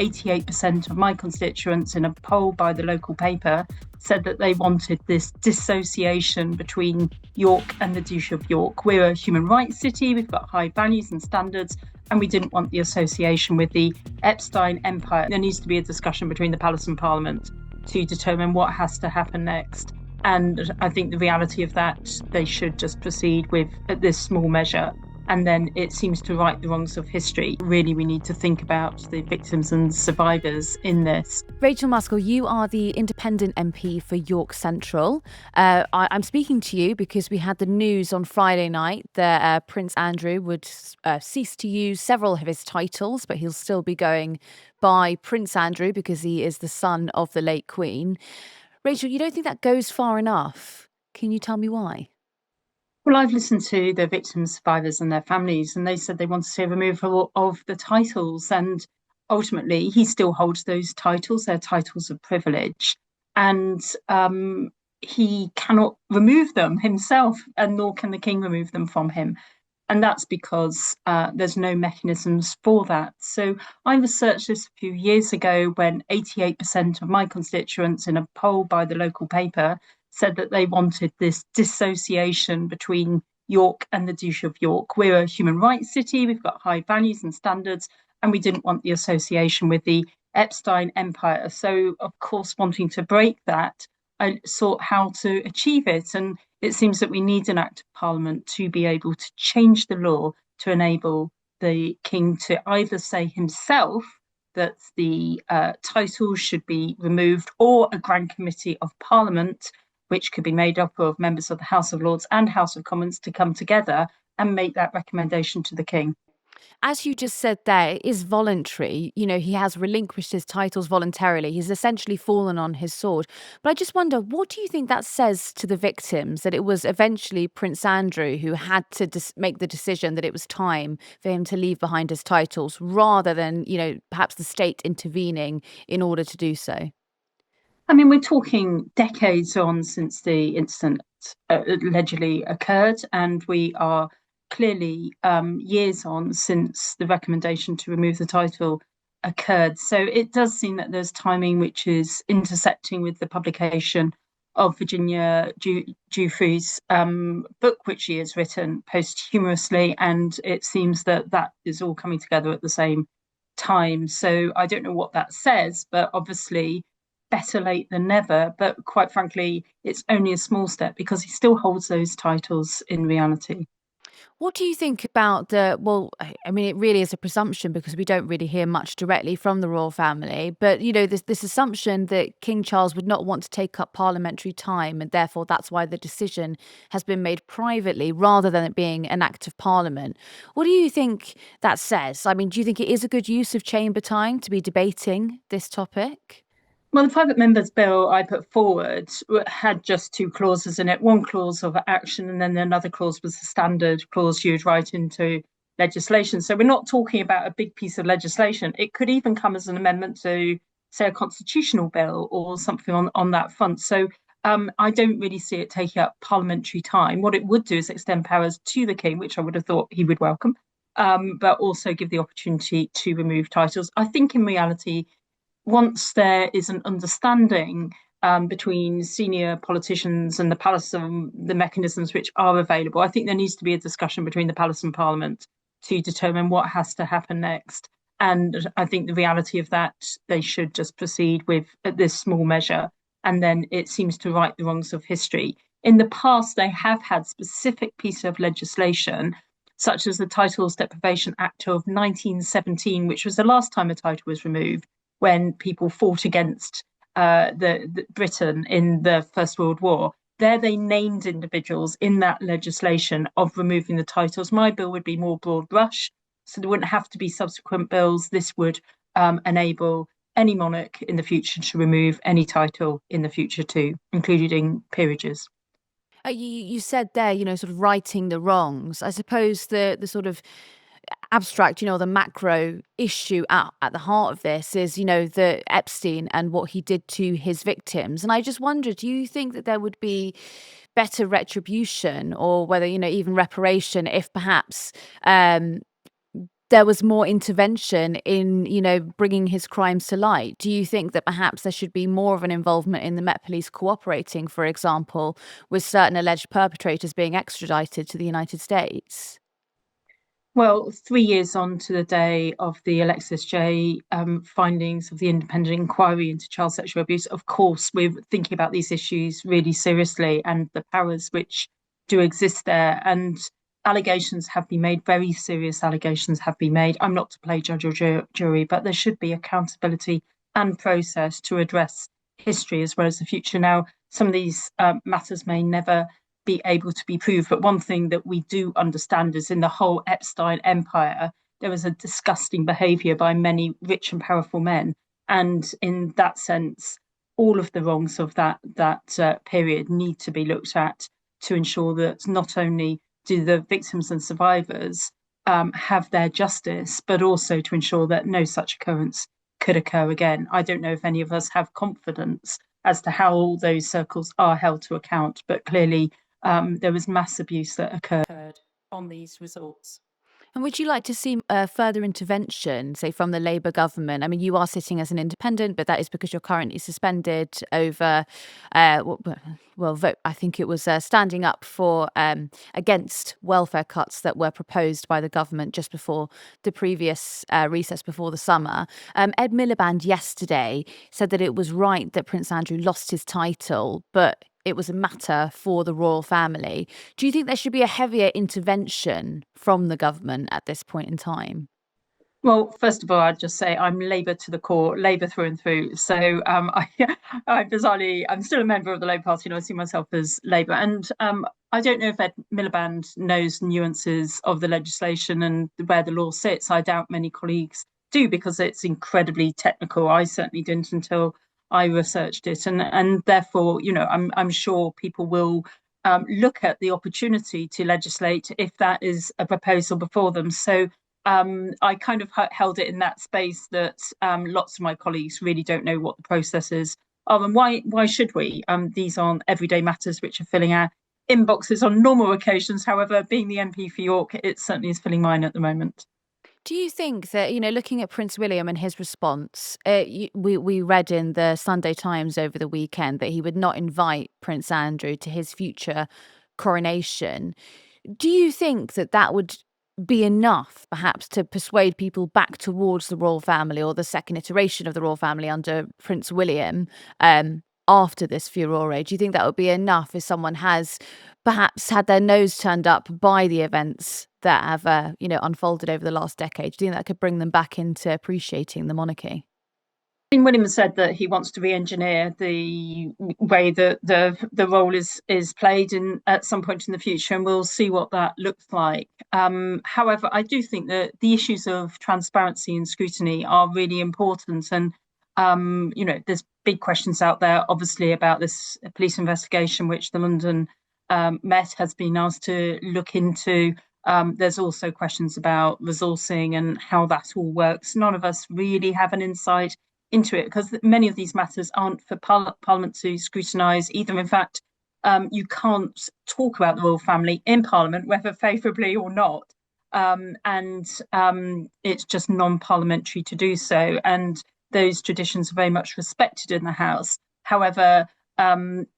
88% of my constituents in a poll by the local paper said that they wanted this dissociation between York and the Duchy of York. We're a human rights city, we've got high values and standards, and we didn't want the association with the Epstein empire. There needs to be a discussion between the palace and parliament to determine what has to happen next. And I think the reality of that, they should just proceed with this small measure. And then it seems to right the wrongs of history. Really, we need to think about the victims and survivors in this. Rachael Maskell, you are the independent MP for York Central. I'm speaking to you because we had the news on Friday night that Prince Andrew would cease to use several of his titles, but he'll still be going by Prince Andrew because he is the son of the late Queen. Rachael, you don't think that goes far enough? Can you tell me why? Well, I've listened to the victims, survivors and their families, and they said they want to see a removal of the titles. And ultimately, he still holds those titles. They're titles of privilege. And he cannot remove them himself, and nor can the king remove them from him. And that's because there's no mechanisms for that. So I researched this a few years ago when 88% of my constituents in a poll by the local paper said that they wanted this dissociation between York and the Duchy of York. We're a human rights city, we've got high values and standards, and we didn't want the association with the Epstein empire. So, of course, wanting to break that, I sought how to achieve it. And it seems that we need an act of parliament to be able to change the law to enable the king to either say himself that the title should be removed, or a grand committee of parliament, which could be made up of members of the House of Lords and House of Commons, to come together and make that recommendation to the king. As you just said there, it is voluntary. You know, he has relinquished his titles voluntarily. He's essentially fallen on his sword. But I just wonder, what do you think that says to the victims, that it was eventually Prince Andrew who had to make the decision that it was time for him to leave behind his titles, rather than, you know, perhaps the state intervening in order to do so? I mean, we're talking decades on since the incident allegedly occurred, and we are clearly years on since the recommendation to remove the title occurred. So it does seem that there's timing which is intersecting with the publication of Virginia Giuffre's book, which she has written posthumously, and it seems that that is all coming together at the same time. So I don't know what that says, but obviously better late than never. But quite frankly, it's only a small step because he still holds those titles in reality. What do you think about I mean, it really is a presumption because we don't really hear much directly from the royal family, but, you know, this assumption that King Charles would not want to take up parliamentary time, and therefore that's why the decision has been made privately rather than it being an act of parliament. What do you think that says? I mean, do you think it is a good use of chamber time to be debating this topic? Well, the private members bill I put forward had just two clauses in it. One clause of action, and then another clause was the standard clause you'd write into legislation. So we're not talking about a big piece of legislation. It could even come as an amendment to, say, a constitutional bill or something on that front. So I don't really see it taking up parliamentary time. What it would do is extend powers to the king, which I would have thought he would welcome, but also give the opportunity to remove titles. I think in reality, once there is an understanding between senior politicians and the palace and the mechanisms which are available, I think there needs to be a discussion between the palace and parliament to determine what has to happen next. And I think the reality of that, they should just proceed with this small measure. And then it seems to right the wrongs of history. In the past, they have had specific pieces of legislation, such as the Titles Deprivation Act of 1917, which was the last time a title was removed, when people fought against the Britain in the First World War. There they named individuals in that legislation of removing the titles. My bill would be more broad brush, so there wouldn't have to be subsequent bills. This would enable any monarch in the future to remove any title in the future too, including peerages. You said there, you know, sort of righting the wrongs. I suppose the sort of abstract, you know, the macro issue at the heart of this is, you know, the Epstein and what he did to his victims. And I just wonder, do you think that there would be better retribution, or whether, you know, even reparation, if perhaps there was more intervention in, bringing his crimes to light? Do you think that perhaps there should be more of an involvement in the Met Police cooperating, for example, with certain alleged perpetrators being extradited to the United States? Well, 3 years on to the day of the Alexis J findings of the independent inquiry into child sexual abuse, of course, we're thinking about these issues really seriously and the powers which do exist there. And allegations have been made, very serious allegations have been made. I'm not to play judge or jury, but there should be accountability and process to address history as well as the future. Now, some of these matters may never be able to be proved. But one thing that we do understand is in the whole Epstein empire, there was a disgusting behaviour by many rich and powerful men. And in that sense, all of the wrongs of that period need to be looked at to ensure that not only do the victims and survivors have their justice, but also to ensure that no such occurrence could occur again. I don't know if any of us have confidence as to how all those circles are held to account, but clearly there was mass abuse that occurred on these resorts. And would you like to see further intervention, say, from the Labour government? I mean, you are sitting as an independent, but that is because you're currently suspended over, vote. I think it was standing up for against welfare cuts that were proposed by the government just before the previous recess before the summer. Ed Miliband yesterday said that it was right that Prince Andrew lost his title, but it was a matter for the royal family. Do you think there should be a heavier intervention from the government at this point in time? Well, first of all, I'd just say I'm Labour to the core, Labour through and through. So I'm still a member of the Labour Party and I see myself as Labour. And I don't know if Ed Miliband knows nuances of the legislation and where the law sits. I doubt many colleagues do because it's incredibly technical. I certainly didn't until I researched it, and therefore, I'm sure people will look at the opportunity to legislate if that is a proposal before them. So I kind of held it in that space that lots of my colleagues really don't know what the process is. And why should we? These aren't everyday matters which are filling our inboxes on normal occasions. However, being the MP for York, it certainly is filling mine at the moment. Do you think that, looking at Prince William and his response, we read in the Sunday Times over the weekend that he would not invite Prince Andrew to his future coronation. Do you think that that would be enough, perhaps, to persuade people back towards the royal family or the second iteration of the royal family under Prince William after this furore? Do you think that would be enough if someone has perhaps had their nose turned up by the events that have, unfolded over the last decade? Do you think that could bring them back into appreciating the monarchy? William said that he wants to re-engineer the way that the role is played in at some point in the future, and we'll see what that looks like. However, I do think that the issues of transparency and scrutiny are really important, and there's big questions out there, obviously, about this police investigation, which the London Met has been asked to look into. There's also questions about resourcing and how that all works. None of us really have an insight into it because many of these matters aren't for Parliament to scrutinise either. In fact, you can't talk about the royal family in Parliament, whether favourably or not. And it's just non-parliamentary to do so. And those traditions are very much respected in the House. However,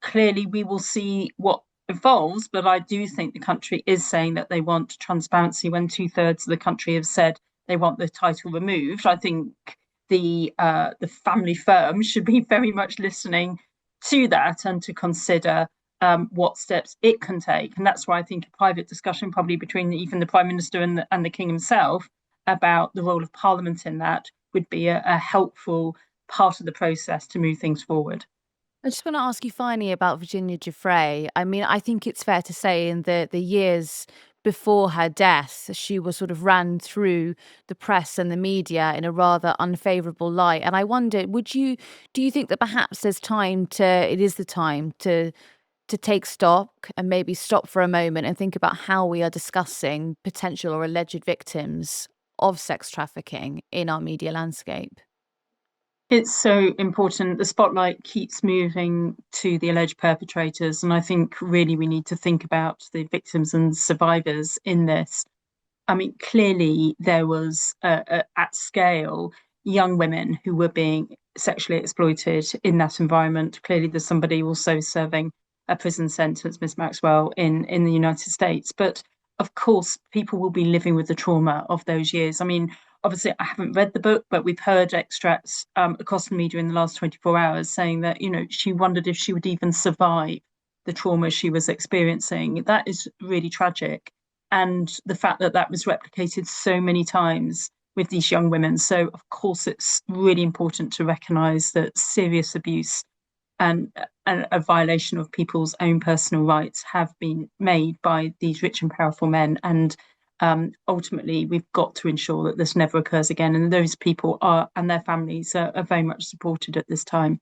clearly we will see what evolves, but I do think the country is saying that they want transparency when 2/3 of the country have said they want the title removed. I think the family firm should be very much listening to that and to consider what steps it can take. And that's why I think a private discussion, probably between even the Prime Minister and the King himself, about the role of Parliament in that would be a helpful part of the process to move things forward. I just want to ask you finally about Virginia Giuffre. I mean, I think it's fair to say in the years before her death, she was sort of ran through the press and the media in a rather unfavourable light. And I wonder, do you think that perhaps it is the time to take stock and maybe stop for a moment and think about how we are discussing potential or alleged victims of sex trafficking in our media landscape? It's so important. The spotlight keeps moving to the alleged perpetrators. And I think really we need to think about the victims and survivors in this. I mean, clearly there was at scale young women who were being sexually exploited in that environment. Clearly, there's somebody also serving a prison sentence, Miss Maxwell, in the United States. But of course, people will be living with the trauma of those years. I mean, obviously, I haven't read the book, but we've heard extracts across the media in the last 24 hours saying that, she wondered if she would even survive the trauma she was experiencing. That is really tragic. And the fact that that was replicated so many times with these young women. So, of course, it's really important to recognise that serious abuse and, and a violation of people's own personal rights have been made by these rich and powerful men. And ultimately, we've got to ensure that this never occurs again. And those people are and their families are very much supported at this time.